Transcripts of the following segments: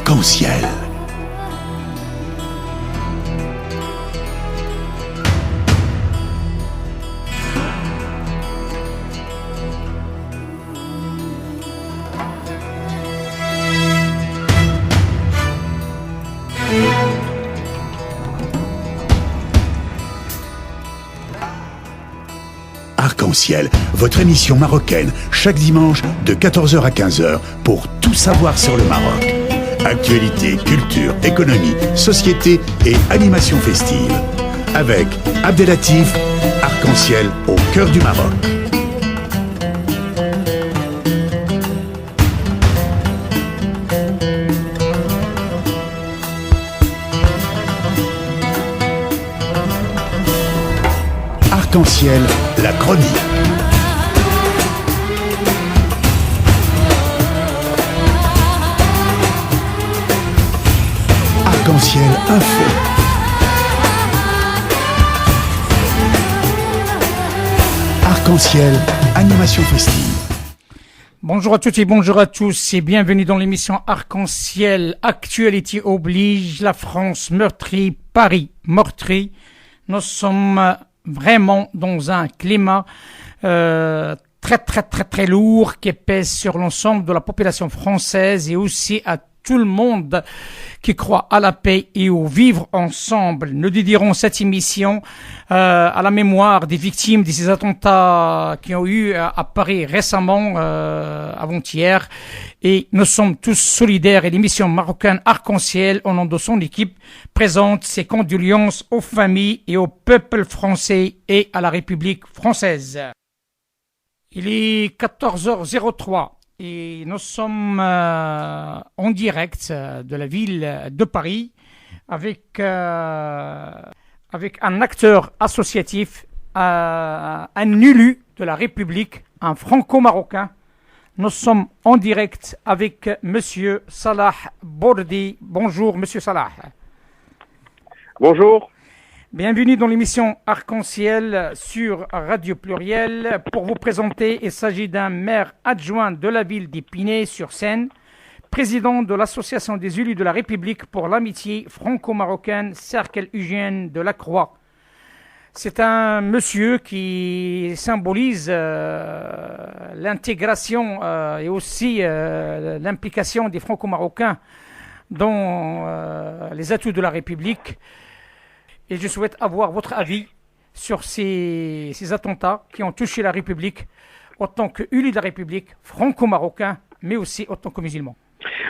Arc-en-ciel. Arc-en-ciel, votre émission marocaine, chaque dimanche de 14h à 15h pour tout savoir sur le Maroc. Actualité, culture, économie, société et animation festive. Avec Abdelatif, Arc-en-ciel au cœur du Maroc. Arc-en-ciel, la chronique. Arc-en-ciel info. Arc-en-ciel animation festive. Bonjour à toutes et bonjour à tous et bienvenue dans l'émission Arc-en-ciel. Actualité oblige, la France meurtrie, Paris meurtri. Nous sommes vraiment dans un climat très lourd qui pèse sur l'ensemble de la population française et aussi à tout le monde qui croit à la paix et au vivre ensemble. Nous dédierons cette émission à la mémoire des victimes de ces attentats qui ont eu à Paris récemment, avant-hier. Et nous sommes tous solidaires et l'émission marocaine Arc-en-ciel, au nom de son équipe, présente ses condoléances aux familles et au peuple français et à la République française. Il est 14h03. Et nous sommes en direct de la ville de Paris avec un acteur associatif, un élu de la République, un franco-marocain. Nous sommes en direct avec Monsieur Salah Bourdi. Bonjour Monsieur Salah. Bonjour. Bienvenue dans l'émission Arc-en-ciel sur Radio Pluriel. Pour vous présenter, il s'agit d'un maire adjoint de la ville d'Épinay-sur-Seine, président de l'Association des élus de la République pour l'amitié franco-marocaine, Cercle Eugène de la Croix. C'est un monsieur qui symbolise l'intégration et aussi l'implication des franco-marocains dans les atouts de la République. Et je souhaite avoir votre avis sur ces attentats qui ont touché la République en tant qu'élu de la République, franco-marocain, mais aussi en tant que musulman.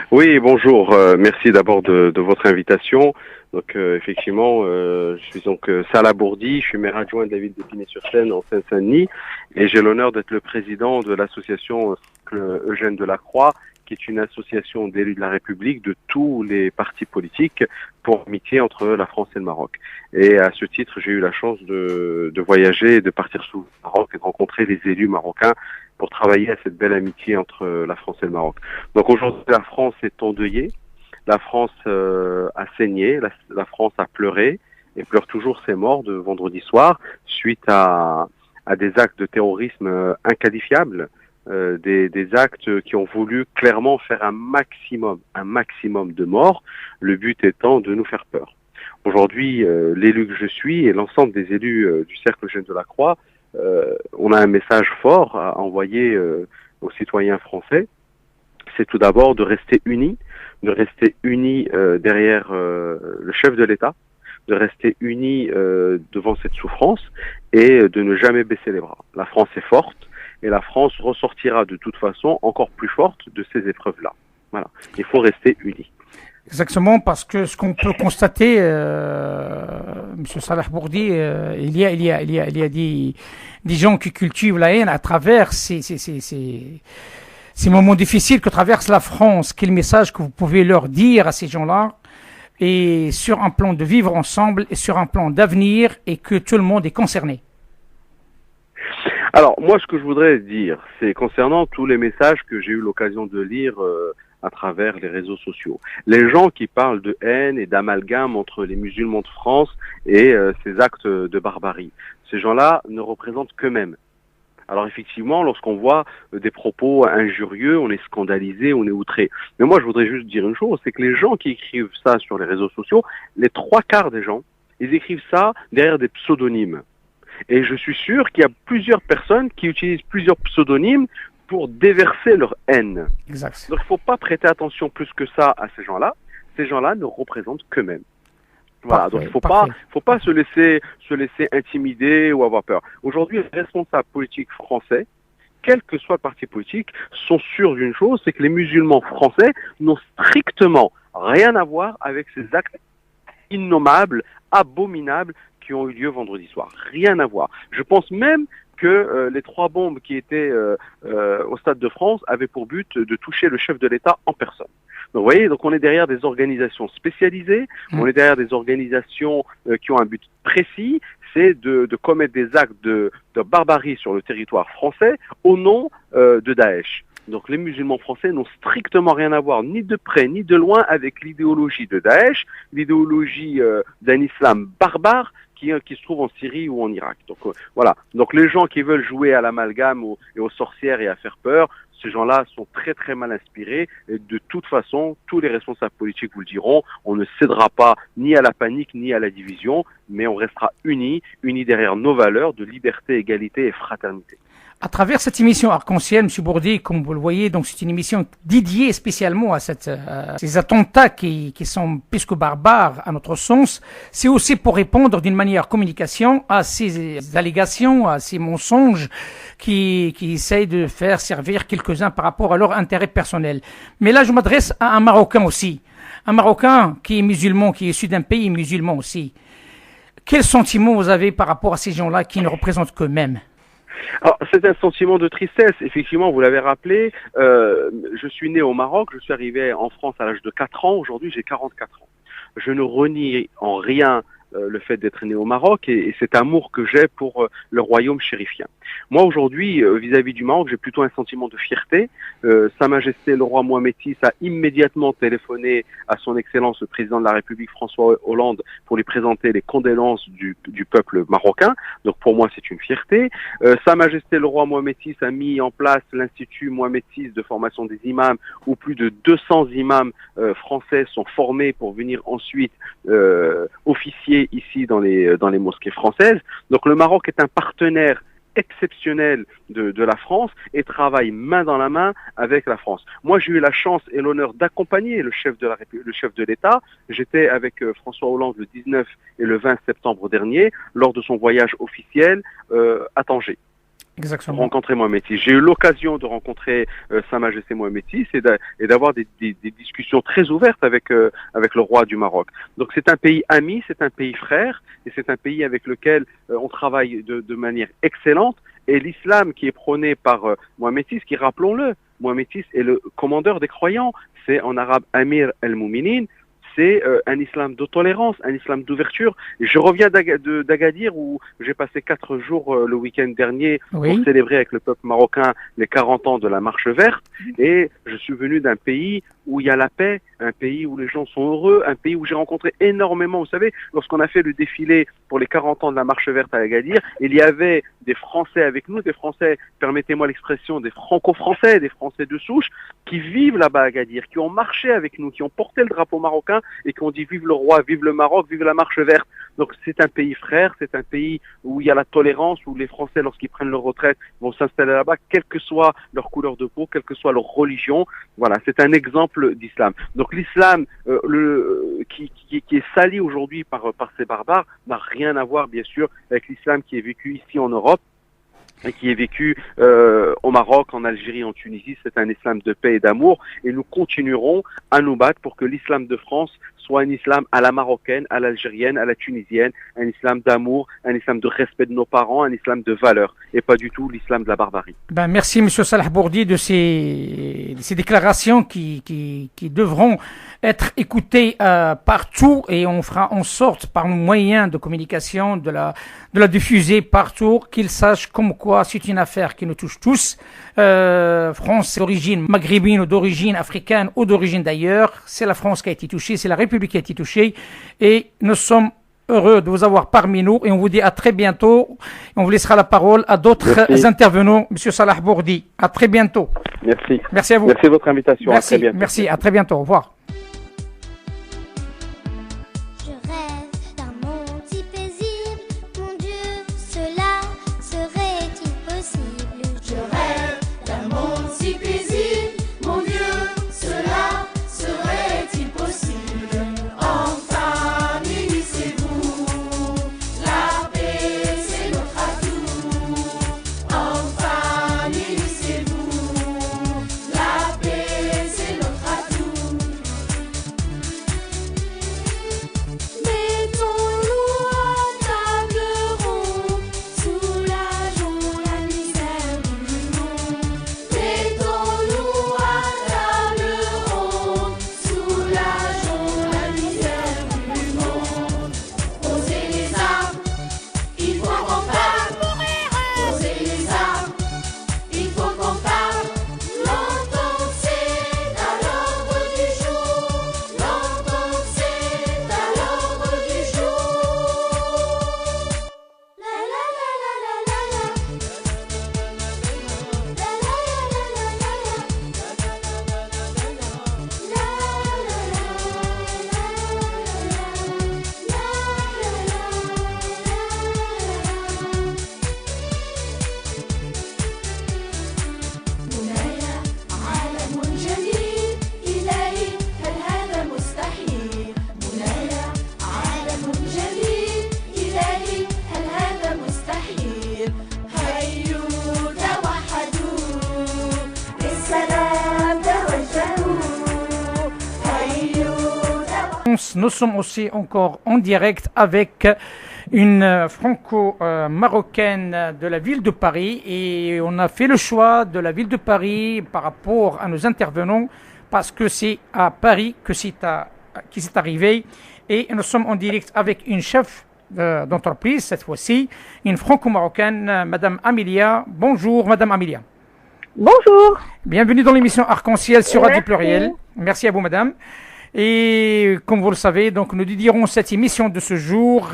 Oui, bonjour. Merci d'abord de votre invitation. Donc effectivement, je suis donc Salah Bourdi, je suis maire adjoint de la ville d'Épinay-sur-Seine en Seine-Saint-Denis et j'ai l'honneur d'être le président de l'association Eugène de la Croix, qui est une association d'élus de la République de tous les partis politiques pour l'amitié entre la France et le Maroc. Et à ce titre, j'ai eu la chance de voyager et de partir sous le Maroc et de rencontrer les élus marocains pour travailler à cette belle amitié entre la France et le Maroc. Donc aujourd'hui, la France est endeuillée, la France a saigné, la France a pleuré et pleure toujours ses morts de vendredi soir suite à des actes de terrorisme inqualifiables. Des actes qui ont voulu clairement faire un maximum de morts, le but étant de nous faire peur. Aujourd'hui, l'élu que je suis et l'ensemble des élus du Cercle Eugène de la Croix, on a un message fort à envoyer aux citoyens français. C'est tout d'abord de rester unis derrière le chef de l'État, de rester unis devant cette souffrance et de ne jamais baisser les bras. La France est forte. Et la France ressortira de toute façon encore plus forte de ces épreuves-là. Voilà. Il faut rester unis. Exactement, parce que ce qu'on peut constater, Monsieur Salah Bourdi, il y a des gens qui cultivent la haine à travers ces moments difficiles que traverse la France. Quel message que vous pouvez leur dire à ces gens-là, et sur un plan de vivre ensemble et sur un plan d'avenir, et que tout le monde est concerné? Alors, moi, ce que je voudrais dire, c'est concernant tous les messages que j'ai eu l'occasion de lire à travers les réseaux sociaux. Les gens qui parlent de haine et d'amalgame entre les musulmans de France et ces actes de barbarie, ces gens-là ne représentent qu'eux-mêmes. Alors effectivement, lorsqu'on voit des propos injurieux, on est scandalisé, on est outré. Mais moi, je voudrais juste dire une chose, c'est que les gens qui écrivent ça sur les réseaux sociaux, les 3/4 des gens, ils écrivent ça derrière des pseudonymes. Et je suis sûr qu'il y a plusieurs personnes qui utilisent plusieurs pseudonymes pour déverser leur haine. Exact. Donc il ne faut pas prêter attention plus que ça à ces gens-là. Ces gens-là ne représentent qu'eux-mêmes. Voilà, Parfait, donc il faut pas se laisser intimider ou avoir peur. Aujourd'hui, les responsables politiques français, quel que soit le parti politique, sont sûrs d'une chose, c'est que les musulmans français n'ont strictement rien à voir avec ces actes innommables, abominables qui ont eu lieu vendredi soir. Rien à voir. Je pense même que les 3 bombes qui étaient au Stade de France avaient pour but de toucher le chef de l'État en personne. Donc, vous voyez, donc on est derrière des organisations spécialisées, on est derrière des organisations qui ont un but précis, c'est de commettre des actes de barbarie sur le territoire français au nom de Daesh. Donc les musulmans français n'ont strictement rien à voir, ni de près ni de loin, avec l'idéologie de Daesh, l'idéologie d'un islam barbare qui se trouve en Syrie ou en Irak. Donc voilà. Donc les gens qui veulent jouer à l'amalgame et aux sorcières et à faire peur, ces gens-là sont très très mal inspirés et de toute façon, tous les responsables politiques vous le diront, on ne cédera pas ni à la panique ni à la division, mais on restera unis derrière nos valeurs de liberté, égalité et fraternité. À travers cette émission Arc-en-Ciel, M. Bourdi, comme vous le voyez, donc c'est une émission dédiée spécialement à ces attentats qui sont plus que barbares à notre sens. C'est aussi pour répondre d'une manière communication à ces allégations, à ces mensonges qui essayent de faire servir quelques-uns par rapport à leur intérêt personnel. Mais là, je m'adresse à un Marocain aussi. Un Marocain qui est musulman, qui est issu d'un pays musulman aussi. Quel sentiment vous avez par rapport à ces gens-là qui ne représentent qu'eux-mêmes? Alors, c'est un sentiment de tristesse. Effectivement, vous l'avez rappelé, je suis né au Maroc, je suis arrivé en France à l'âge de 4 ans, aujourd'hui j'ai 44 ans. Je ne renie en rien le fait d'être né au Maroc et cet amour que j'ai pour le royaume chérifien. Moi aujourd'hui, vis-à-vis du Maroc, j'ai plutôt un sentiment de fierté. Sa Majesté le roi Mohamed VI a immédiatement téléphoné à son Excellence le président de la République François Hollande pour lui présenter les condoléances du peuple marocain. Donc pour moi c'est une fierté. Sa Majesté le roi Mohamed VI a mis en place l'Institut Mohamed VI de formation des imams où plus de 200 imams français sont formés pour venir ensuite officier ici dans les mosquées françaises. Donc le Maroc est un partenaire exceptionnel de la France et travaille main dans la main avec la France. Moi, j'ai eu la chance et l'honneur d'accompagner le chef de l'État. J'étais avec François Hollande le 19 et le 20 septembre dernier lors de son voyage officiel à Tanger. Exactement. Rencontrer Mohamed VI. J'ai eu l'occasion de rencontrer Sa Majesté Mohamed VI et d'avoir des discussions très ouvertes avec le roi du Maroc. Donc c'est un pays ami, c'est un pays frère et c'est un pays avec lequel on travaille de manière excellente. Et l'islam qui est prôné par Mohamed VI, qui rappelons-le, Mohamed VI est le commandeur des croyants, c'est en arabe Amir al-Mouminin. C'est un islam de tolérance, un islam d'ouverture. Et je reviens d'Agadir où j'ai passé 4 jours le week-end dernier pour célébrer avec le peuple marocain les 40 ans de la Marche verte. Et je suis venu d'un pays où il y a la paix, un pays où les gens sont heureux, un pays où j'ai rencontré énormément. Vous savez, lorsqu'on a fait le défilé pour les 40 ans de la Marche verte à Agadir, il y avait des Français avec nous, des Français, permettez-moi l'expression, des Franco-Français, des Français de souche, qui vivent là-bas à Agadir, qui ont marché avec nous, qui ont porté le drapeau marocain et qui ont dit vive le roi, vive le Maroc, vive la Marche verte. Donc c'est un pays frère, c'est un pays où il y a la tolérance, où les Français, lorsqu'ils prennent leur retraite, vont s'installer là-bas, quelle que soit leur couleur de peau, quelle que soit leur religion. Voilà, c'est un exemple d'islam. Donc l'islam qui est sali aujourd'hui par ces barbares n'a rien à voir, bien sûr, avec l'islam qui est vécu ici en Europe et qui est vécu au Maroc, en Algérie, en Tunisie. C'est un islam de paix et d'amour et nous continuerons à nous battre pour que l'islam de France soit un islam à la marocaine, à l'algérienne, à la tunisienne, un islam d'amour, un islam de respect de nos parents, un islam de valeur et pas du tout l'islam de la barbarie. Merci M. Salah Bourdi de ces déclarations qui devront être écoutées partout et on fera en sorte par nos moyens de communication de la diffuser partout, qu'ils sachent comme quoi c'est une affaire qui nous touche tous. France d'origine maghrébine ou d'origine africaine ou d'origine d'ailleurs, c'est la France qui a été touchée, c'est la République qui a été touchée et nous sommes heureux de vous avoir parmi nous et on vous dit à très bientôt. On vous laissera la parole à d'autres intervenants. Monsieur Salah Bourdi, à très bientôt. Merci. Merci à vous. Merci de votre invitation. Merci, à très bientôt. merci, à très bientôt. Au revoir. Je rêve d'un monde si paisible, mon Dieu, cela serait-il possible? Je rêve d'un monde si paisible, mon Dieu, cela serait-il possible? Enfin, unissez-vous, la paix c'est notre atout. Enfin, unissez-vous, la paix c'est notre atout. Mettons-nous à table ronde, soulageons la misère du monde. Mettons-nous à table ronde, soulageons la misère du monde. Posez les armes, il faut qu'on parle. Posez les armes, il faut qu'on parle. Longtemps c'est à l'ordre du jour. Longtemps c'est à l'ordre du jour. La la la la la la la. La la la la la la. La منايا عالم جديد إلهي هل هذا مستحيل؟ منايا عالم جديد إلهي هل هذا مستحيل؟ هيوا توحدوا للسلام توجهوا هيوا توحدوا. Nous sommes aussi encore en direct avec une franco-marocaine de la ville de Paris et on a fait le choix de la ville de Paris par rapport à nos intervenants parce que c'est à Paris que qui s'est arrivé et nous sommes en direct avec une chef d'entreprise cette fois-ci, une franco-marocaine, Madame Amelia. Bonjour Madame Amelia. Bonjour. Bienvenue dans l'émission Arc-en-Ciel sur Radio Merci. Pluriel. Merci à vous, madame. Et comme vous le savez, donc nous dédierons cette émission de ce jour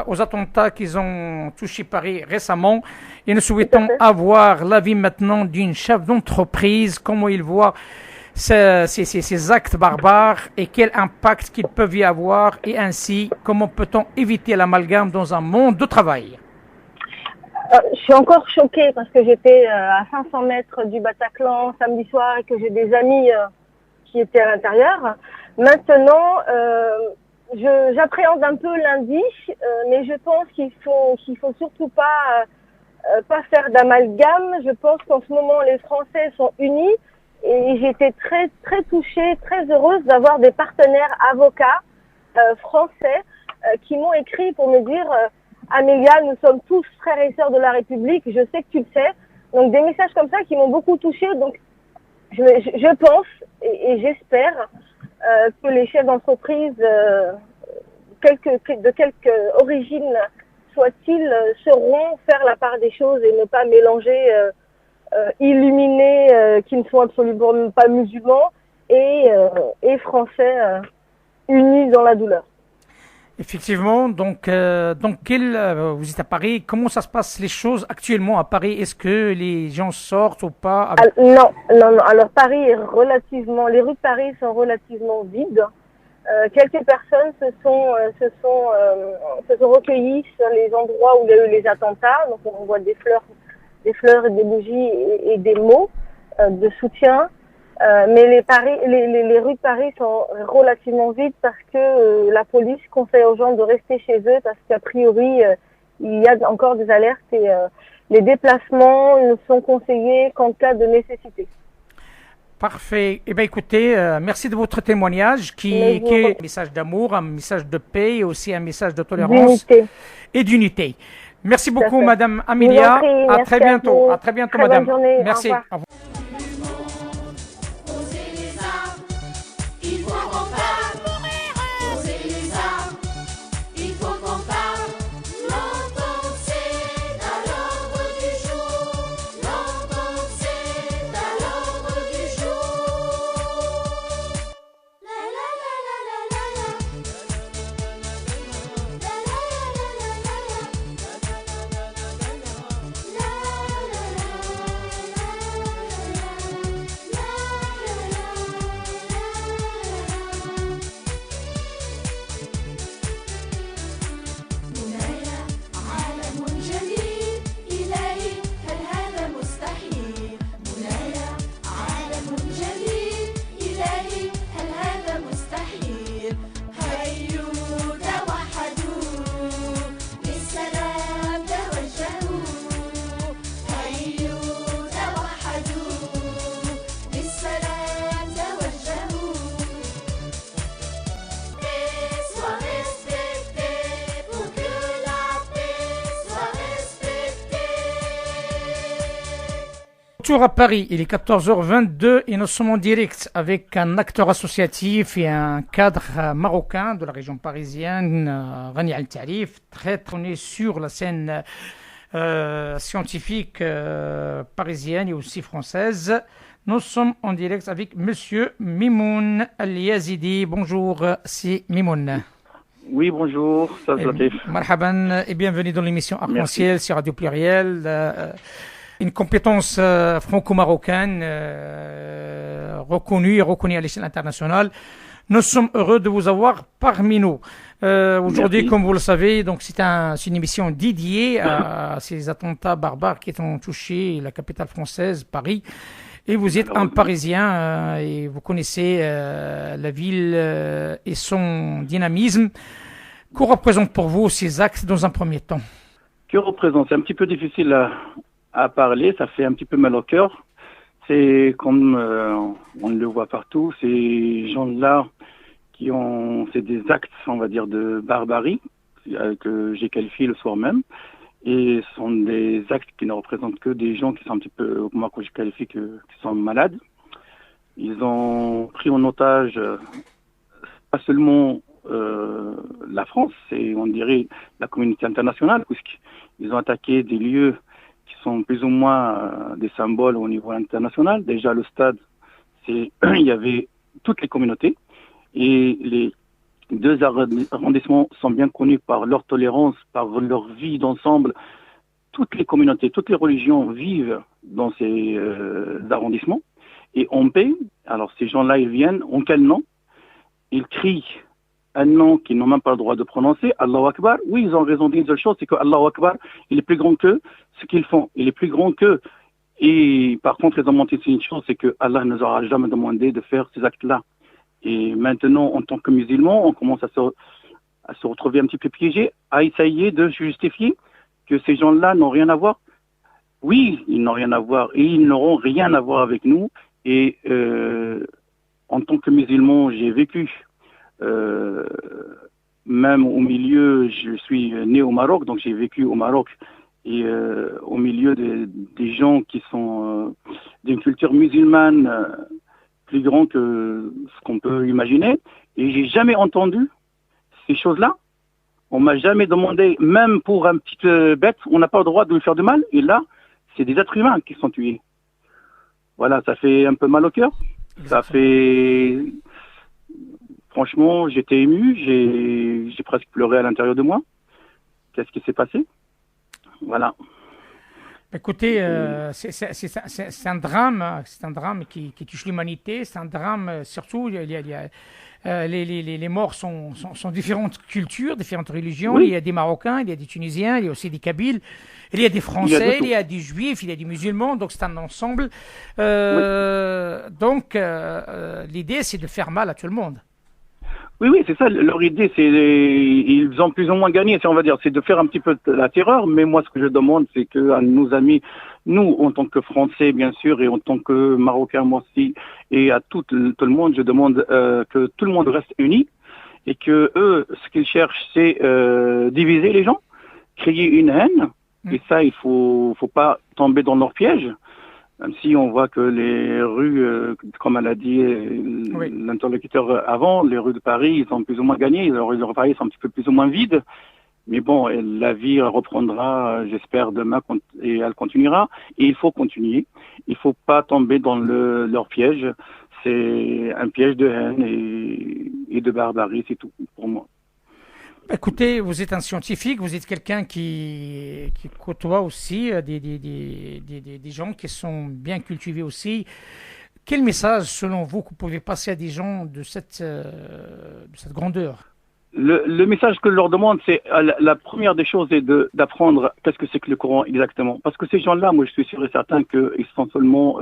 aux attentats qui ont touché Paris récemment. Et nous souhaitons avoir l'avis maintenant d'une chef d'entreprise, comment il voit ces actes barbares et quel impact qu'ils peuvent y avoir et ainsi comment peut-on éviter l'amalgame dans un monde de travail. Je suis encore choquée parce que j'étais à 500 mètres du Bataclan samedi soir et que j'ai des amis qui étaient à l'intérieur. Maintenant, j'appréhende un peu lundi, mais je pense qu'il faut surtout pas faire d'amalgame. Je pense qu'en ce moment, les Français sont unis et j'ai été très, très touchée, très heureuse d'avoir des partenaires avocats français qui m'ont écrit pour me dire Amélia, nous sommes tous frères et sœurs de la République, je sais que tu le sais. Donc des messages comme ça qui m'ont beaucoup touchée. Donc je pense et j'espère que les chefs d'entreprise, de quelque origine soient-ils, sauront faire la part des choses et ne pas mélanger illuminés qui ne sont absolument pas musulmans et français unis dans la douleur. Effectivement, donc vous êtes à Paris, comment ça se passe les choses actuellement à Paris? Est-ce que les gens sortent ou pas avec... Non. Alors Paris est relativement, les rues de Paris sont relativement vides. Quelques personnes se sont recueillies sur les endroits où il y a eu les attentats. Donc on voit des fleurs et des bougies et des mots de soutien. Mais les rues de Paris sont relativement vides parce que la police conseille aux gens de rester chez eux parce qu'a priori il y a encore des alertes et les déplacements ne sont conseillés qu'en cas de nécessité. Parfait. Eh bien, écoutez, merci de votre témoignage qui est un message d'amour, un message de paix et aussi un message de tolérance et d'unité. Merci beaucoup, Madame Amelia. À très bientôt. À très bientôt, Madame. Bonne journée. Merci. Au revoir. Au revoir. Posez les armes, il faut qu'on parle. Posez les armes, il faut qu'on parle. Longtemps c'est à l'ordre du jour. Longtemps c'est à l'ordre du jour. La la la la la la la. La la retour à Paris, il est 14h22 et nous sommes en direct avec un acteur associatif et un cadre marocain de la région parisienne, Rani Al-Tarif, très tourné sur la scène scientifique parisienne et aussi française. Nous sommes en direct avec Monsieur Mimoun Al-Yazidi. Bonjour, c'est Mimoun. Oui, bonjour, ça Marhaban et bienvenue dans l'émission Arc-en-Ciel sur Radio Pluriel. Une compétence franco-marocaine reconnue à l'échelle internationale. Nous sommes heureux de vous avoir parmi nous. Aujourd'hui, comme vous le savez, donc c'est une émission dédiée à ces attentats barbares qui ont touché la capitale française, Paris. Et vous êtes un Parisien et vous connaissez la ville et son dynamisme. Que représentent pour vous ces actes dans un premier temps? Que représente? C'est un petit peu difficile à parler, ça fait un petit peu mal au cœur. C'est comme on le voit partout, ces gens-là c'est des actes, on va dire, de barbarie que j'ai qualifié le soir même. Et ce sont des actes qui ne représentent que des gens qui sont un petit peu, moi que je qualifie qui sont malades. Ils ont pris en otage pas seulement la France, c'est on dirait la communauté internationale, puisqu'ils ont attaqué des lieux qui sont plus ou moins des symboles au niveau international. Déjà le stade, il y avait toutes les communautés et les deux arrondissements sont bien connus par leur tolérance, par leur vie d'ensemble. Toutes les communautés, toutes les religions vivent dans ces arrondissements et en paix. Alors ces gens-là, ils viennent, en quel nom? Ils crient un nom qu'ils n'ont même pas le droit de prononcer, Allahu Akbar. Oui, ils ont raison d'une seule chose, c'est que Allahu Akbar, il est plus grand qu'eux, ce qu'ils font, il est plus grand qu'eux. Et par contre, ils ont menti sur une chose, c'est que Allah ne nous aura jamais demandé de faire ces actes-là. Et maintenant, en tant que musulmans, on commence à se retrouver un petit peu piégés, à essayer de justifier que ces gens-là n'ont rien à voir. Oui, ils n'ont rien à voir et ils n'auront rien à voir avec nous. Et en tant que musulman, j'ai vécu, même au milieu, je suis né au Maroc, donc j'ai vécu au Maroc. Et au milieu des gens qui sont d'une culture musulmane plus grand que ce qu'on peut imaginer. Et j'ai jamais entendu ces choses-là. On m'a jamais demandé, même pour un petit bête, on n'a pas le droit de lui faire du mal. Et là, c'est des êtres humains qui sont tués. Voilà, ça fait un peu mal au cœur. Ça fait... Franchement, j'étais ému. J'ai presque pleuré à l'intérieur de moi. Qu'est-ce qui s'est passé? Voilà. Écoutez, c'est un drame qui touche l'humanité. C'est un drame, surtout, les morts sont différentes cultures, différentes religions. Oui. Il y a des Marocains, il y a des Tunisiens, il y a aussi des Kabyles, il y a des Français, il y a des Juifs, il y a des musulmans. Donc c'est un ensemble. Oui. Donc l'idée, c'est de faire mal à tout le monde. Oui, c'est ça. Leur idée, ils ont plus ou moins gagné, si on va dire, c'est de faire un petit peu de la terreur. Mais moi, ce que je demande, c'est que à nos amis, nous, en tant que Français, bien sûr, et en tant que Marocains, moi aussi, et à tout le monde, je demande que tout le monde reste uni et que eux, ce qu'ils cherchent, c'est diviser les gens, créer une haine. Et ça, il faut pas tomber dans leur piège. Même si on voit que les rues, comme elle a dit l'interlocuteur avant, les rues de Paris, ils ont plus ou moins gagné. Les rues de Paris sont un petit peu plus ou moins vides. Mais bon, la vie reprendra, j'espère, demain et elle continuera. Et il faut continuer. Il faut pas tomber dans leur piège. C'est un piège de haine et de barbarie, c'est tout pour moi. Écoutez, vous êtes un scientifique, vous êtes quelqu'un qui côtoie aussi des gens qui sont bien cultivés aussi. Quel message, selon vous, que vous pouvez passer à des gens de cette grandeur? Le message que je leur demande, c'est la première des choses est d'apprendre qu'est-ce que c'est que le Coran exactement. Parce que ces gens-là, moi je suis sûr et certain qu'ils sont seulement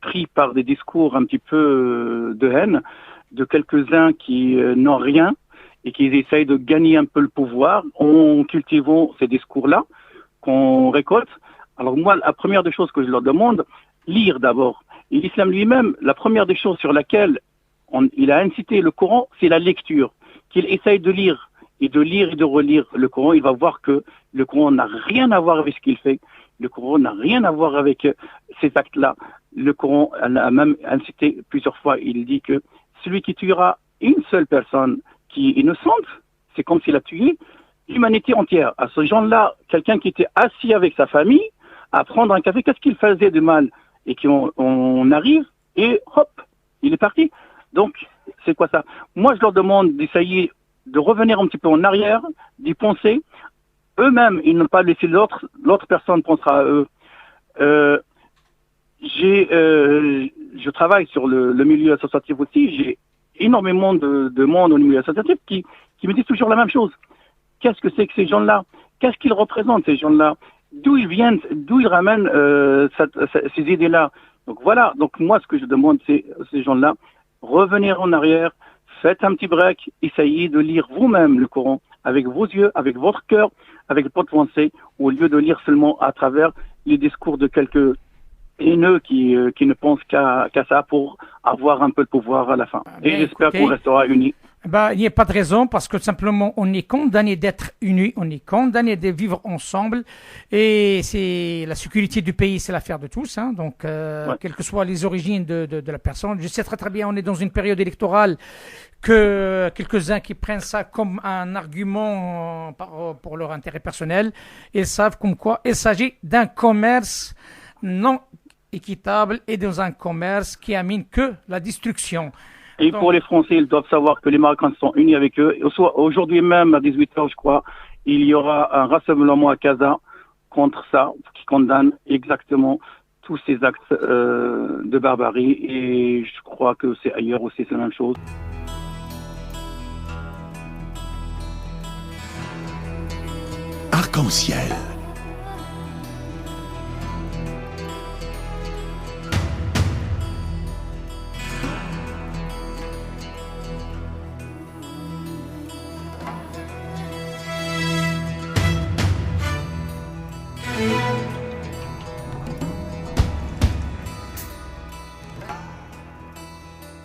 pris par des discours un petit peu de haine, de quelques-uns qui n'ont rien, et qu'ils essayent de gagner un peu le pouvoir en cultivant ces discours-là qu'on récolte. Alors moi, la première des choses que je leur demande, lire d'abord. Et l'islam lui-même, la première des choses sur laquelle il a incité le Coran, c'est la lecture. Qu'il essaye de lire et de relire le Coran, il va voir que le Coran n'a rien à voir avec ce qu'il fait. Le Coran n'a rien à voir avec ces actes-là. Le Coran a même incité plusieurs fois, il dit que celui qui tuera une seule personne qui est innocente, c'est comme s'il a tué l'humanité entière. À ce genre-là, quelqu'un qui était assis avec sa famille, à prendre un café, qu'est-ce qu'il faisait de mal? Et qu'on arrive, et hop, il est parti. Donc, c'est quoi ça? Moi, je leur demande d'essayer de revenir un petit peu en arrière, d'y penser. Eux-mêmes, ils n'ont pas laissé l'autre personne pensera à eux. Je travaille sur le milieu associatif aussi. J'ai énormément de monde au milieu associatif qui me disent toujours la même chose. Qu'est-ce que c'est que ces gens-là? Qu'est-ce qu'ils représentent, ces gens-là? D'où ils viennent, d'où ils ramènent ces idées-là? Donc voilà, donc moi ce que je demande, c'est ces gens-là, revenir en arrière, faites un petit break, essayez de lire vous-même le Coran, avec vos yeux, avec votre cœur, avec votre pensée, au lieu de lire seulement à travers les discours de quelques haineux qui ne pensent qu'à ça pour avoir un peu de pouvoir à la fin. Et j'espère qu'on restera unis. Il n'y a pas de raison parce que simplement on est condamné d'être unis, on est condamné de vivre ensemble et c'est la sécurité du pays, c'est l'affaire de tous. Hein, donc, quelles que soient les origines de la personne, je sais très très bien, on est dans une période électorale que quelques-uns qui prennent ça comme un argument pour leur intérêt personnel, ils savent comme quoi il s'agit d'un commerce non équitable et dans un commerce qui amène que la destruction. Et pour les Français, ils doivent savoir que les Marocains sont unis avec eux. Aujourd'hui même, à 18h, je crois, il y aura un rassemblement à Casa contre ça, qui condamne exactement tous ces actes de barbarie. Et je crois que c'est ailleurs aussi, c'est la même chose. Arc-en-ciel.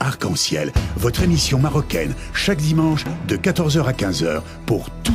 Arc-en-ciel, votre émission marocaine, chaque dimanche de 14h à 15h pour tout